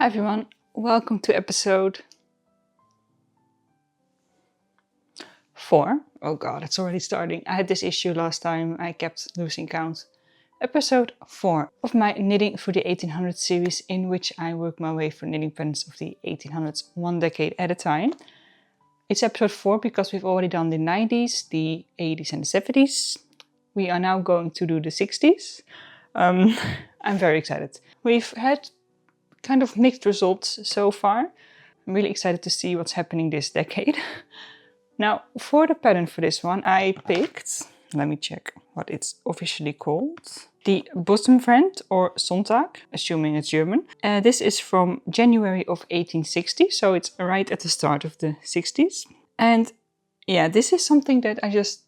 Hi everyone, welcome to episode 4. Oh god, it's already starting. I had this issue last time, I kept losing count. Episode 4 of my Knitting through the 1800s series, in which I work my way through knitting patterns of the 1800s, one decade at a time. It's episode 4 because we've already done the 90s, the 80s and the 70s. We are now going to do the 60s. I'm very excited. We've had kind of mixed results so far. I'm really excited to see what's happening this decade. Now, for the pattern for this one, I picked, let me check what it's officially called, the Bosom friend or Sontag, assuming it's German. This is from January of 1860, so it's right at the start of the 60s. And yeah, this is something that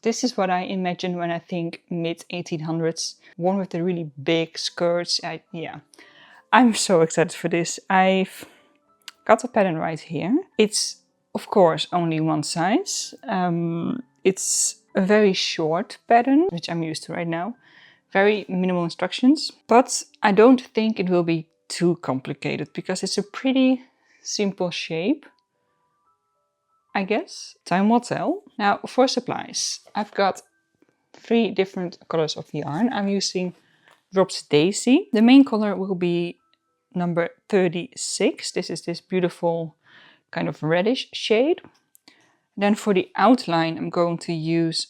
this is what I imagine when I think mid 1800s, one with the really big skirts. I'm so excited for this. I've got the pattern right here. It's, of course, only one size. It's a very short pattern, which I'm used to right now. Very minimal instructions. But I don't think it will be too complicated because it's a pretty simple shape, I guess. Time will tell. Now, for supplies, I've got 3 different colors of yarn. I'm using Drops Daisy. The main color will be number 36. This is this beautiful kind of reddish shade. Then for the outline, I'm going to use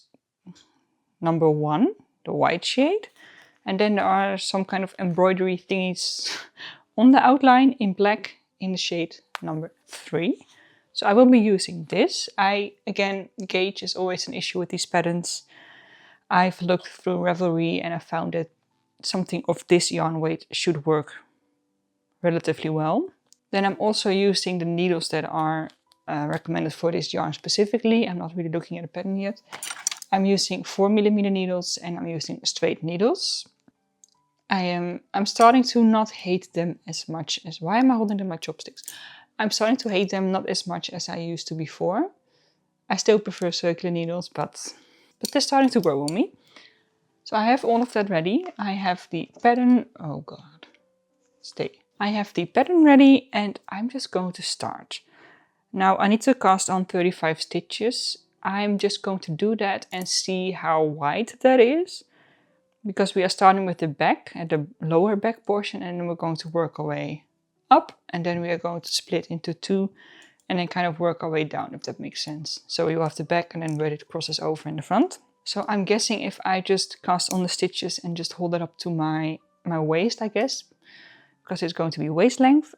number 1, the white shade. And then there are some kind of embroidery thingies on the outline in black in the shade number 3. So I will be using this. Again, gauge is always an issue with these patterns. I've looked through Ravelry and I found that something of this yarn weight should work relatively well. Then I'm also using the needles that are recommended for this yarn specifically. I'm not really looking at the pattern yet. I'm using 4mm needles and I'm using straight needles. I'm starting to not hate them as much as... Why am I holding them like chopsticks? I'm starting to hate them not as much as I used to before. I still prefer circular needles, but they're starting to grow on me. So I have all of that ready. I have the pattern... Oh god. Stay. I have the pattern ready and I'm just going to start. Now I need to cast on 35 stitches. I'm just going to do that and see how wide that is. Because we are starting with the back, at the lower back portion, and then we're going to work our way up. And then we are going to split into 2 and then kind of work our way down, if that makes sense. So you have the back and then where it crosses over in the front. So I'm guessing if I just cast on the stitches and just hold it up to my waist, I guess, because it's going to be waist length,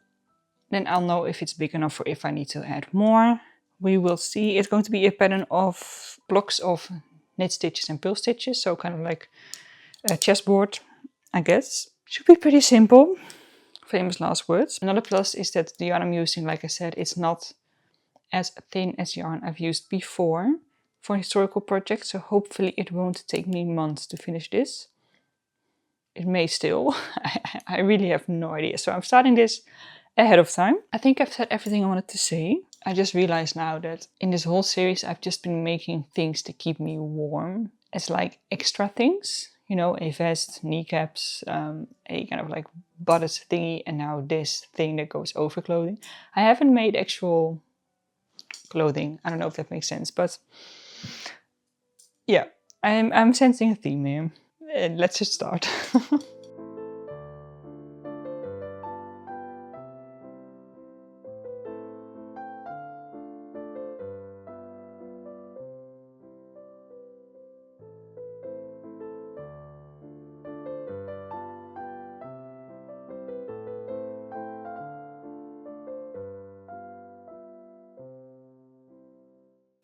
then I'll know if it's big enough or if I need to add more. We will see. It's going to be a pattern of blocks of knit stitches and purl stitches, so kind of like a chessboard, I guess. Should be pretty simple. Famous last words. Another plus is that the yarn I'm using, like I said, it's not as thin as yarn I've used before for historical projects, so hopefully it won't take me months to finish this. It may still. I really have no idea. So I'm starting this ahead of time. I think I've said everything I wanted to say. I just realized now that in this whole series I've just been making things to keep me warm. It's like extra things, you know, a vest, kneecaps, a kind of like bodice thingy, and now this thing that goes over clothing. I haven't made actual clothing. I don't know if that makes sense, but yeah, I'm sensing a theme here. Let's just start.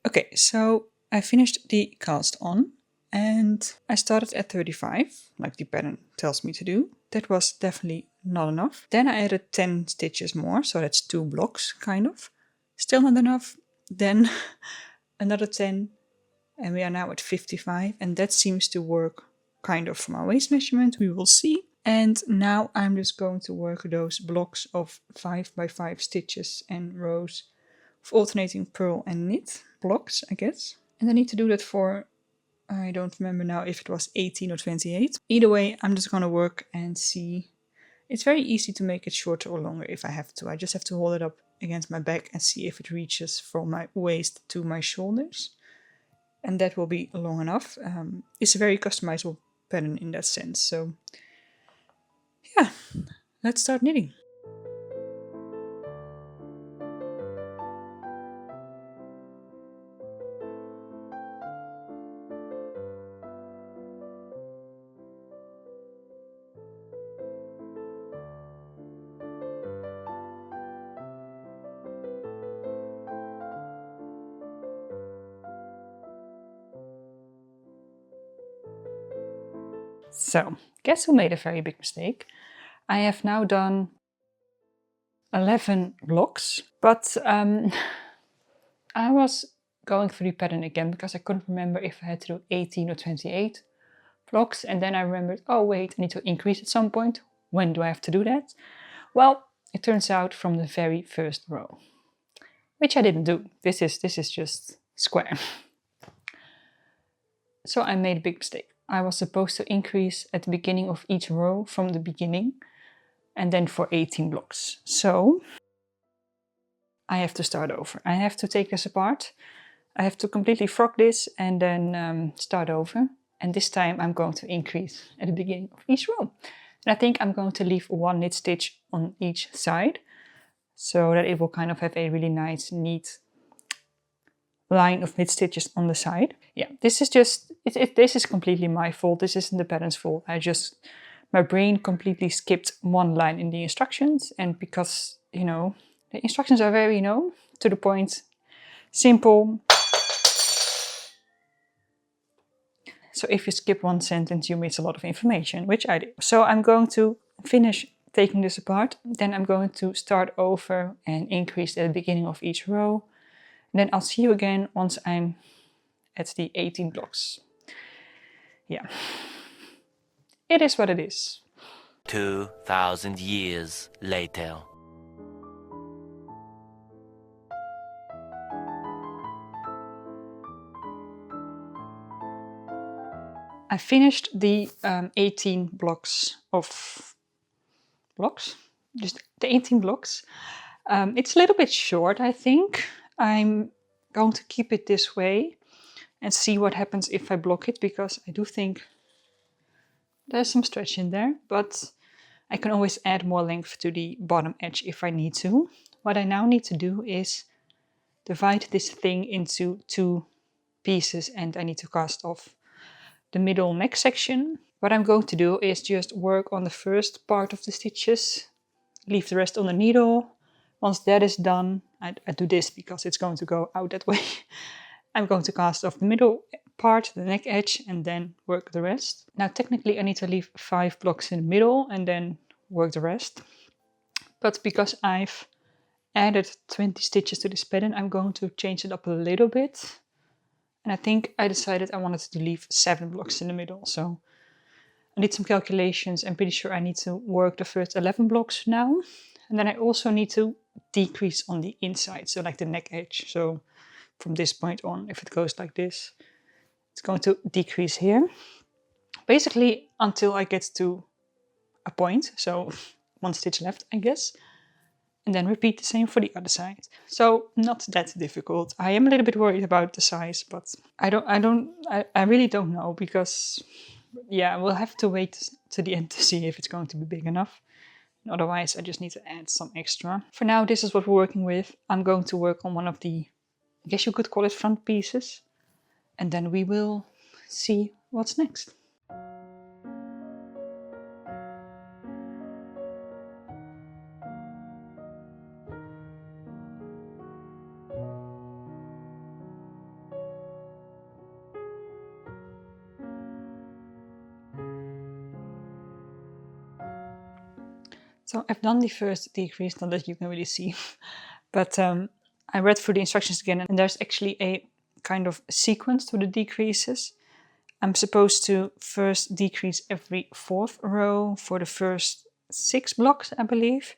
Okay, so I finished the cast on. And I started at 35, like the pattern tells me to do. That was definitely not enough. Then I added 10 stitches more, so that's 2 blocks, kind of. Still not enough. Then another 10, and we are now at 55, and that seems to work kind of for my waist measurement. We will see. And now I'm just going to work those blocks of 5 by 5 stitches and rows of alternating purl and knit blocks, I guess. And I need to do that for... I don't remember now if it was 18 or 28. Either way, I'm just going to work and see It's very easy to make it shorter or longer if I have to. I just have to hold it up against my back and see if it reaches from my waist to my shoulders. And that will be long enough. It's a very customizable pattern in that sense. So yeah, let's start knitting. So, guess who made a very big mistake? I have now done 11 blocks, but I was going through the pattern again because I couldn't remember if I had to do 18 or 28 blocks, and then I remembered, oh wait, I need to increase at some point. When do I have to do that? Well, it turns out from the very first row, which I didn't do. This is just square. So I made a big mistake. I was supposed to increase at the beginning of each row from the beginning, and then for 18 blocks. So I have to start over. I have to take this apart. I have to completely frock this and then start over. And this time I'm going to increase at the beginning of each row. And I think I'm going to leave one knit stitch on each side, so that it will kind of have a really nice, neat line of knit stitches on the side. Yeah, this is just, this is completely my fault. This isn't the pattern's fault. My brain completely skipped one line in the instructions, and because, you know, the instructions are very, to the point, simple. So if you skip one sentence, you miss a lot of information, which I did. So I'm going to finish taking this apart. Then I'm going to start over and increase at the beginning of each row. And then I'll see you again once I'm at the 18 blocks. Yeah. It is what it is. 2,000 years later. I finished the 18 blocks of blocks, just the 18 blocks. It's a little bit short, I think. I'm going to keep it this way and see what happens if I block it, because I do think there's some stretch in there, but I can always add more length to the bottom edge if I need to. What I now need to do is divide this thing into 2 pieces, and I need to cast off the middle neck section. What I'm going to do is just work on the first part of the stitches, leave the rest on the needle. Once that is done, I do this because it's going to go out that way. I'm going to cast off the middle part, the neck edge, and then work the rest. Now technically I need to leave 5 blocks in the middle and then work the rest. But because I've added 20 stitches to this pattern, I'm going to change it up a little bit. And I think I decided I wanted to leave 7 blocks in the middle. So I did some calculations. I'm pretty sure I need to work the first 11 blocks now. And then I also need to decrease on the inside, so like the neck edge. So from this point on, if it goes like this, it's going to decrease here. Basically until I get to a point. So 1 stitch left, I guess. And then repeat the same for the other side. So not that difficult. I am a little bit worried about the size, but I really don't know, because yeah, we'll have to wait to the end to see if it's going to be big enough. Otherwise, I just need to add some extra. For now, this is what we're working with. I'm going to work on one of the, I guess you could call it, front pieces. And then we will see what's next. So I've done the first decrease, not that you can really see, but I read through the instructions again, and there's actually a kind of sequence to the decreases. I'm supposed to first decrease every 4th row for the first 6 blocks, I believe.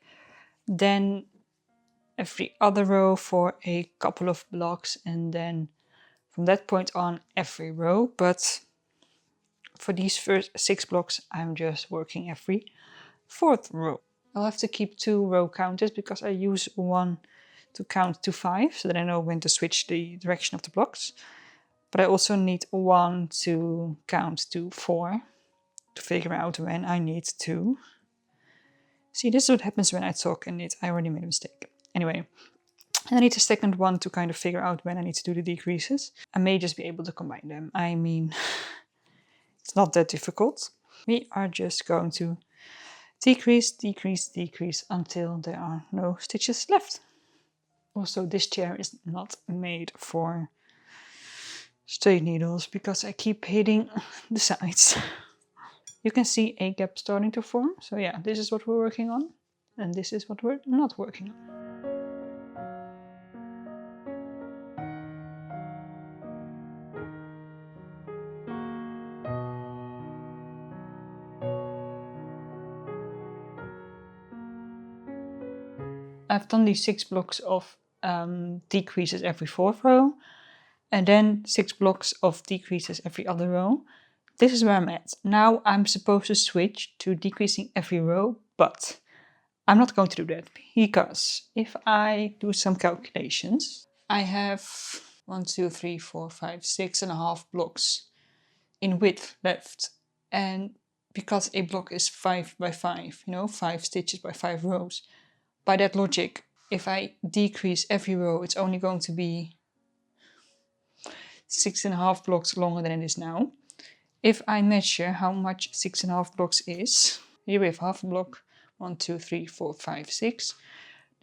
Then every other row for a couple of blocks, and then from that point on every row. But for these first 6 blocks, I'm just working every 4th row. I'll have to keep 2 row counters because I use one to count to 5 so that I know when to switch the direction of the blocks. But I also need one to count to 4 to figure out when I need to. See, this is what happens when I talk and I already made a mistake. Anyway, and I need a second one to kind of figure out when I need to do the decreases. I may just be able to combine them. I mean, it's not that difficult. We are just going to decrease, decrease, decrease until there are no stitches left. Also, this chair is not made for straight needles because I keep hitting the sides. You can see a gap starting to form. So yeah, this is what we're working on. And this is what we're not working on. I've done these 6 blocks of decreases every 4th row. And then 6 blocks of decreases every other row. This is where I'm at. Now I'm supposed to switch to decreasing every row, but I'm not going to do that because if I do some calculations, I have 1, 2, 3, 4, 5, 6.5 blocks in width left. And because a block is 5 by 5, 5 stitches by 5 rows, by that logic, if I decrease every row, it's only going to be 6.5 blocks longer than it is now. If I measure how much 6.5 blocks is, here we have half a block, 1, 2, 3, 4, 5, 6.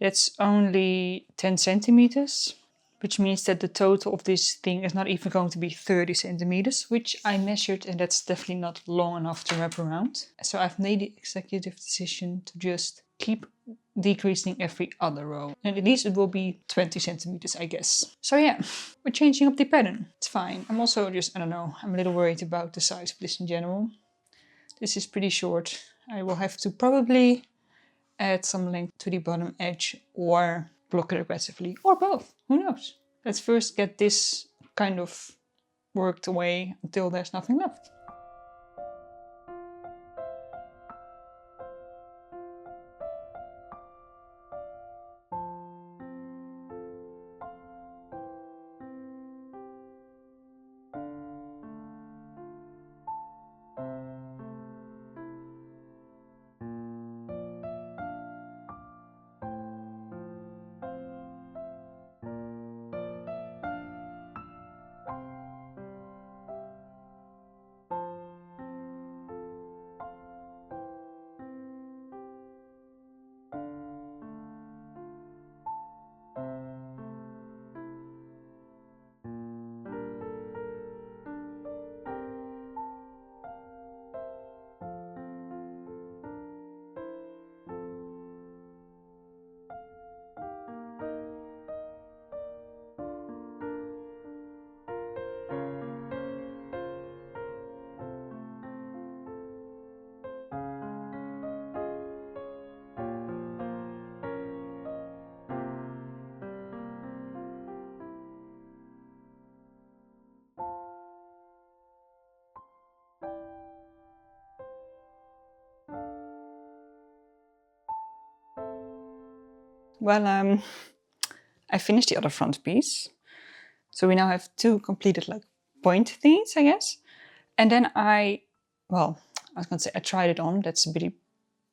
That's only 10 centimeters, which means that the total of this thing is not even going to be 30 centimeters, which I measured, and that's definitely not long enough to wrap around. So I've made the executive decision to just keep decreasing every other row. And at least it will be 20 centimeters, I guess. So yeah, we're changing up the pattern. It's fine. I'm also just, I don't know, I'm a little worried about the size of this in general. This is pretty short. I will have to probably add some length to the bottom edge or block it aggressively, or both. Who knows? Let's first get this kind of worked away until there's nothing left. Well, I finished the other front piece. So we now have 2 completed like point thingies, I guess. And then I was going to say I tried it on. That's a pretty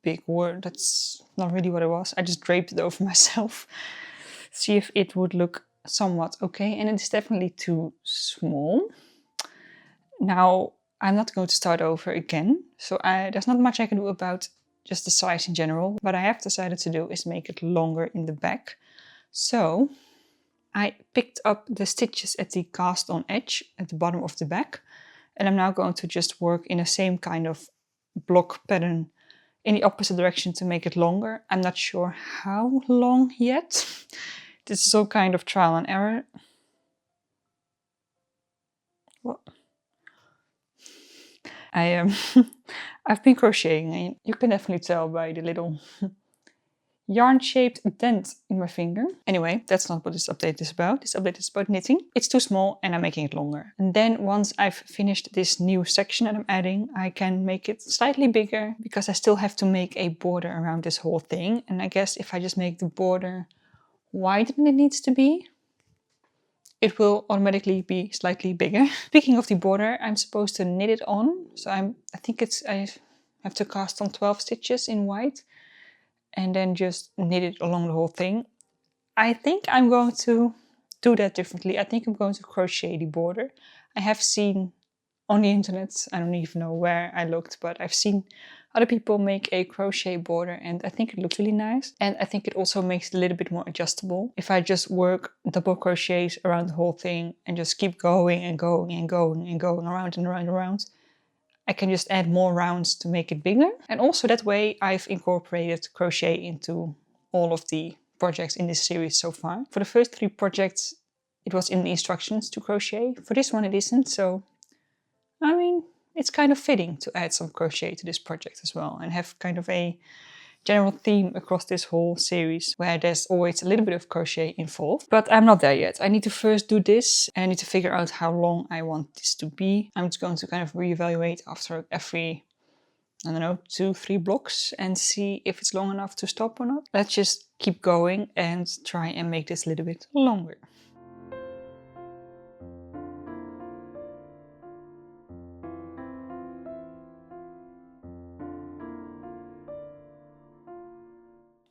big word. That's not really what it was. I just draped it over myself. See if it would look somewhat okay. And it's definitely too small. Now, I'm not going to start over again. So there's not much I can do about just the size in general. What I have decided to do is make it longer in the back. So I picked up the stitches at the cast on edge at the bottom of the back. And I'm now going to just work in the same kind of block pattern in the opposite direction to make it longer. I'm not sure how long yet. This is all kind of trial and error. What? I've been crocheting, and you can definitely tell by the little yarn-shaped dent in my finger. Anyway, that's not what this update is about. This update is about knitting. It's too small and I'm making it longer. And then once I've finished this new section that I'm adding, I can make it slightly bigger because I still have to make a border around this whole thing. And I guess if I just make the border wider than it needs to be, it will automatically be slightly bigger. Speaking of the border, I'm supposed to knit it on. So I have to cast on 12 stitches in white and then just knit it along the whole thing. I think I'm going to do that differently. I think I'm going to crochet the border. I have seen on the internet, I don't even know where I looked, but I've seen other people make a crochet border and I think it looks really nice. And I think it also makes it a little bit more adjustable. If I just work double crochets around the whole thing and just keep going and going and going and going around and around and around, I can just add more rounds to make it bigger. And also that way I've incorporated crochet into all of the projects in this series so far. For the first 3 projects, it was in the instructions to crochet. For this one, it isn't. So, I mean, it's kind of fitting to add some crochet to this project as well and have kind of a general theme across this whole series where there's always a little bit of crochet involved. But I'm not there yet. I need to first do this and I need to figure out how long I want this to be. I'm just going to kind of reevaluate after every, I don't know, 2-3 blocks and see if it's long enough to stop or not. Let's just keep going and try and make this a little bit longer.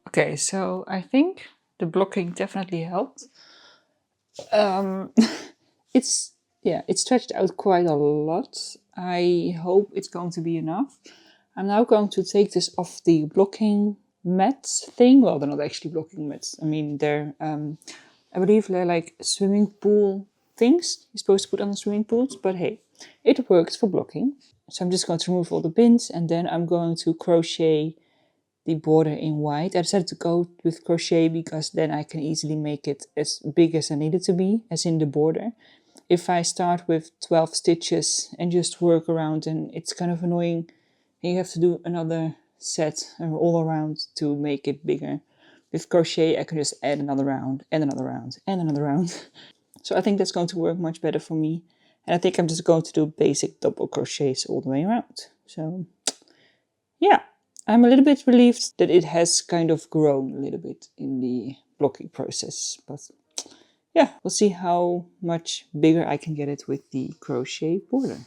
Okay, so I think the blocking definitely helped. It's stretched out quite a lot. I hope it's going to be enough. I'm now going to take this off the blocking mat thing. Well, they're not actually blocking mats. I mean, they're, I believe they're like swimming pool things you're supposed to put on the swimming pools, but hey, it works for blocking. So I'm just going to remove all the bins and then I'm going to crochet the border in white. I decided to go with crochet because then I can easily make it as big as I need it to be, as in the border. If I start with 12 stitches and just work around, and it's kind of annoying, and you have to do another set all around to make it bigger. With crochet I can just add another round and another round and another round. So I think that's going to work much better for me. And I think I'm just going to do basic double crochets all the way around. So yeah. I'm a little bit relieved that it has kind of grown a little bit in the blocking process, but yeah, we'll see how much bigger I can get it with the crochet border.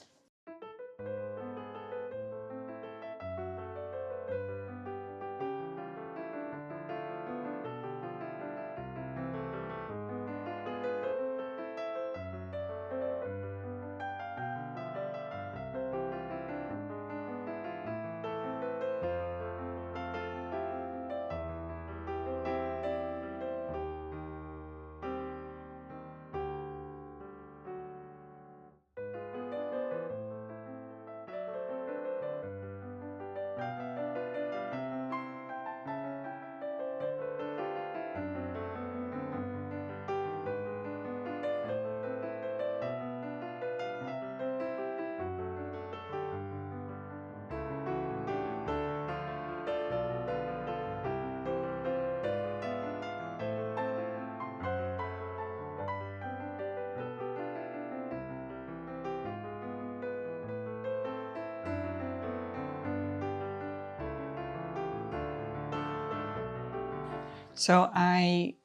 So I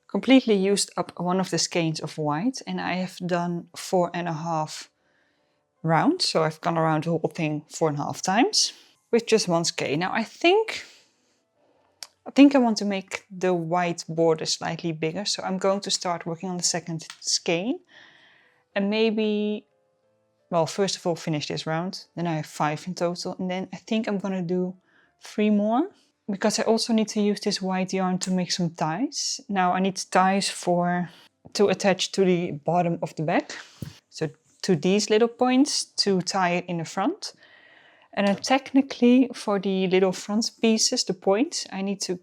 completely used up one of the skeins of white and I have done 4.5 rounds. So I've gone around the whole thing 4.5 times with just one skein. Now I think I want to make the white border slightly bigger. So I'm going to start working on the second skein and maybe, well, first of all, finish this round. Then I have 5 in total. And then I think I'm going to do 3 more. Because I also need to use this white yarn to make some ties. Now I need ties to attach to the bottom of the bag. So to these little points to tie it in the front. And then technically for the little front pieces, the points, I need to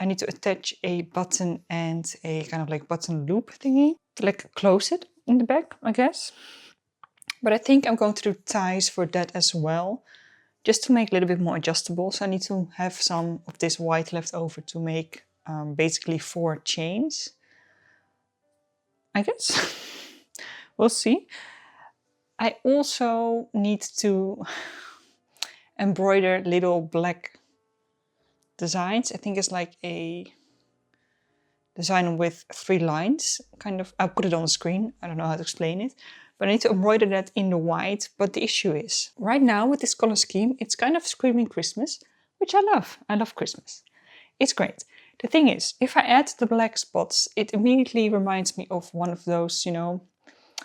attach a button and a kind of like button loop thingy. To like close it in the back, I guess. But I think I'm going to do ties for that as well. just to make a little bit more adjustable. So I need to have some of this white left over to make basically 4 chains, I guess. We'll see. I also need to embroider little black designs. I think it's like a design with 3 lines, kind of. I'll put it on the screen. I don't know how to explain it. But I need to embroider that in the white. But the issue is, right now with this color scheme, it's kind of screaming Christmas, which I love. I love Christmas. It's great. The thing is, if I add the black spots, it immediately reminds me of one of those, you know,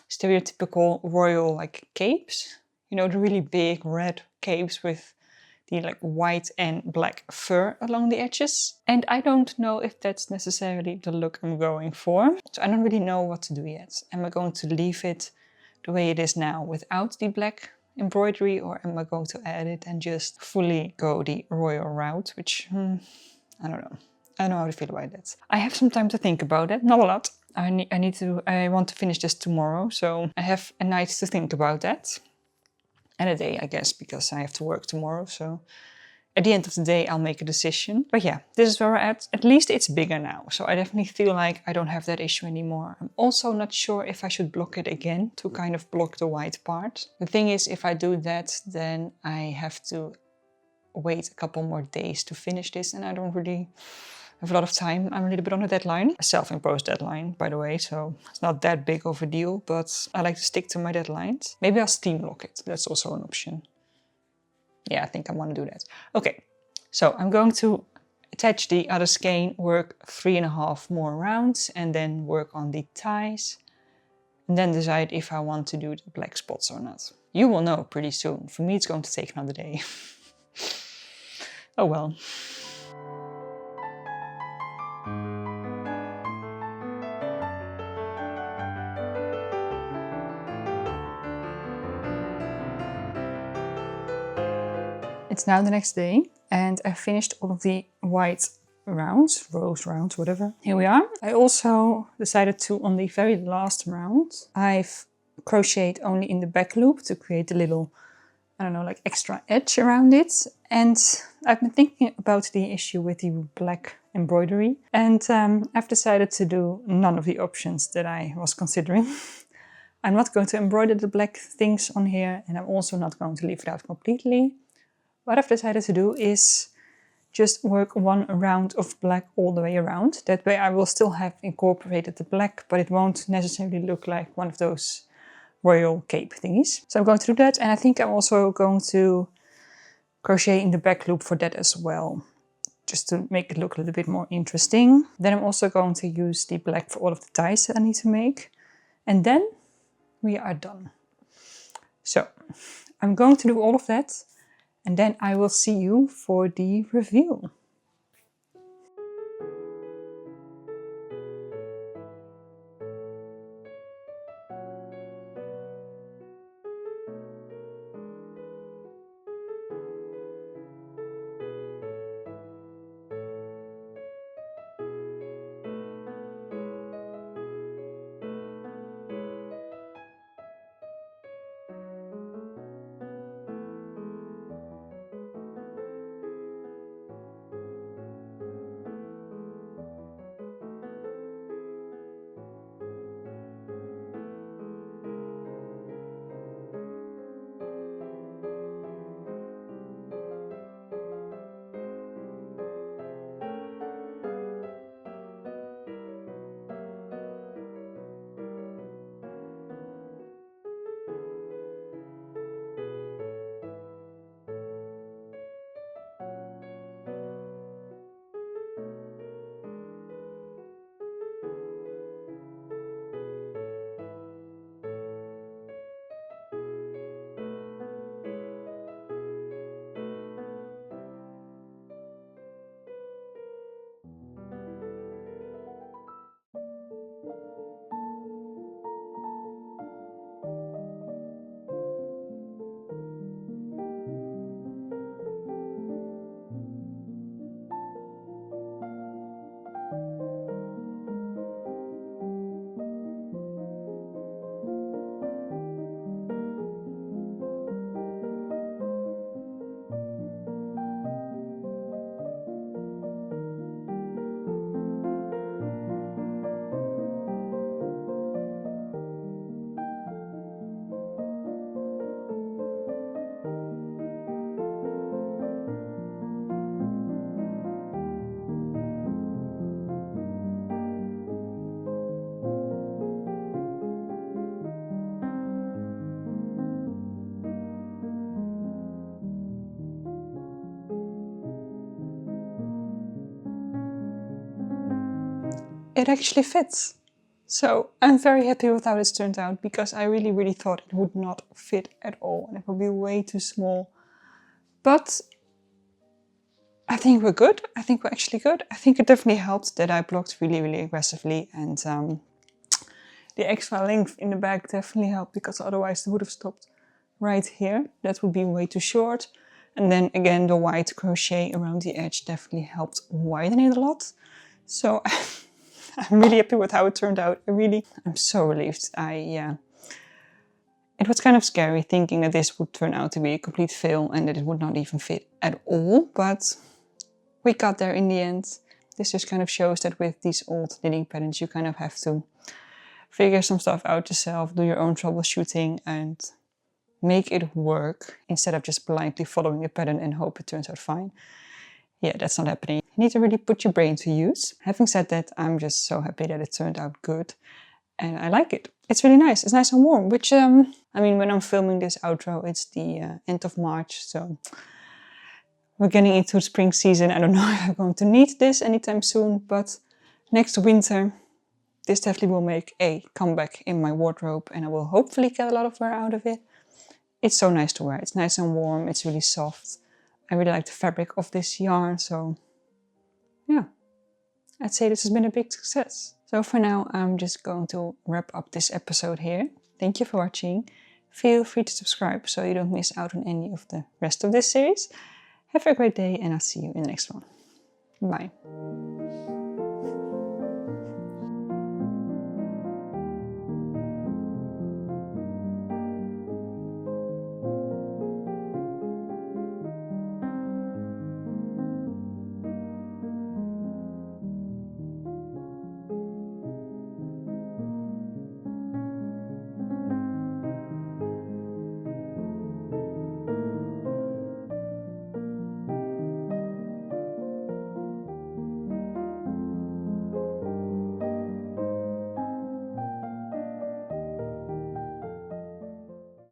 stereotypical royal like capes. You know, the really big red capes with the like white and black fur along the edges. And I don't know if that's necessarily the look I'm going for. So I don't really know what to do yet. Am I going to leave it the way it is now without the black embroidery, or am I going to add it and just fully go the royal route, which I don't know. I don't know how to feel about that. I have some time to think about it, not a lot. I want to finish this tomorrow, so I have a night to think about that. And a day, I guess, because I have to work tomorrow. So at the end of the day, I'll make a decision. But yeah, this is where we're at. At least it's bigger now. So I definitely feel like I don't have that issue anymore. I'm also not sure if I should block it again to kind of block the white part. The thing is, if I do that, then I have to wait a couple more days to finish this. And I don't really have a lot of time. I'm a little bit on a deadline. A self-imposed deadline, by the way, so it's not that big of a deal, but I like to stick to my deadlines. Maybe I'll steam lock it. That's also an option. Yeah, I think I want to do that. Okay, so I'm going to attach the other skein, work 3.5 more rounds, and then work on the ties, and then decide if I want to do the black spots or not. You will know pretty soon. For me, it's going to take another day. Oh well. It's now the next day and I finished all of the white rounds, rows, whatever. Here we are. I also decided to, on the very last round, I've crocheted only in the back loop to create a little, I don't know, like extra edge around it. And I've been thinking about the issue with the black embroidery. And I've decided to do none of the options that I was considering. I'm not going to embroider the black things on here, and I'm also not going to leave it out completely. What I've decided to do is just work 1 round of black all the way around. That way I will still have incorporated the black, but it won't necessarily look like one of those royal cape thingies. So I'm going to do that, and I think I'm also going to crochet in the back loop for that as well, just to make it look a little bit more interesting. Then I'm also going to use the black for all of the ties that I need to make. And then we are done. So I'm going to do all of that, and then I will see you for the reveal. it actually fits. So I'm very happy with how this turned out, because I really thought it would not fit at all and it would be way too small. But I think we're good. I think we're actually good. I think it definitely helped that I blocked really aggressively, and the extra length in the back definitely helped, because otherwise it would have stopped right here. That would be way too short. And then again, the white crochet around the edge definitely helped widen it a lot. So I'm really happy with how it turned out. I'm so relieved. It was kind of scary thinking that this would turn out to be a complete fail and that it would not even fit at all, but we got there in the end. This just kind of shows that with these old knitting patterns, you kind of have to figure some stuff out yourself, do your own troubleshooting and make it work instead of just blindly following a pattern and hope it turns out fine. Yeah, that's not happening. You need to really put your brain to use. Having said that, I'm just so happy that it turned out good and I like it. It's really nice. It's nice and warm, which, I mean, when I'm filming this outro, it's the end of March, so we're getting into spring season. I don't know if I'm going to need this anytime soon, but next winter, this definitely will make a comeback in my wardrobe and I will hopefully get a lot of wear out of it. It's so nice to wear. It's nice and warm. It's really soft. I really like the fabric of this yarn, so yeah, I'd say this has been a big success. So for now, I'm just going to wrap up this episode here. Thank you for watching. Feel free to subscribe so you don't miss out on any of the rest of this series. Have a great day and I'll see you in the next one. Bye.